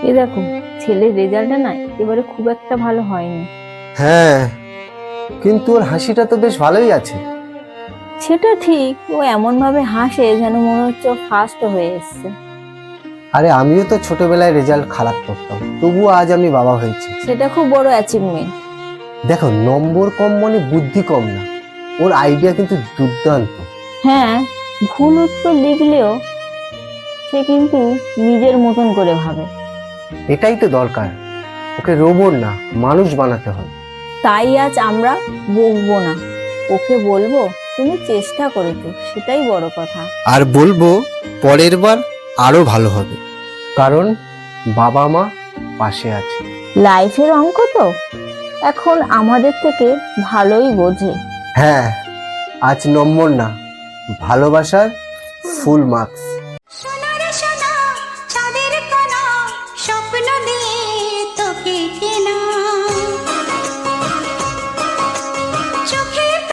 এ দেখো, ছেলের রেজাল্টটা না এবারে খুব একটা ভালো হয়নি। হ্যাঁ, কিন্তু ওর হাসিটা তো বেশ ভালোই আছে। সেটা ঠিক, ও এমন ভাবে হাসে যেন মনে হচ্ছে ফার্স্ট হয়ে এসছে। আরে আমিও তো ছোটবেলায় রেজাল্ট খারাপ করতাম, তবুও আজ আমি বাবা হয়েছি। সেটা খুব বড় অ্যাচিভমেন্ট। দেখো, নম্বর কম মানে বুদ্ধি কম না, ওর আইডিয়া কিন্তু দুর্দান্ত। হ্যাঁ, ভুল উত্তর লিখলেও সে কিন্তু নিজের মতন করে ভাবে। এটাই তো দরকার, ওকে রোবট না মানুষ বানাতে হবে। তাই আজ আমরা বকবো না, ওকে বলবো তুমি চেষ্টা করেছো, সেটাই বড় কথা। আর বলবো পরের বার আরো ভালো হবে, কারণ বাবা মা পাশে আছে। লাইফের অঙ্ক তো এখন আমাদের থেকে ভালোই বোঝে। হ্যাঁ, আজ নম্বর না, ভালোবাসার ফুল মার্কস।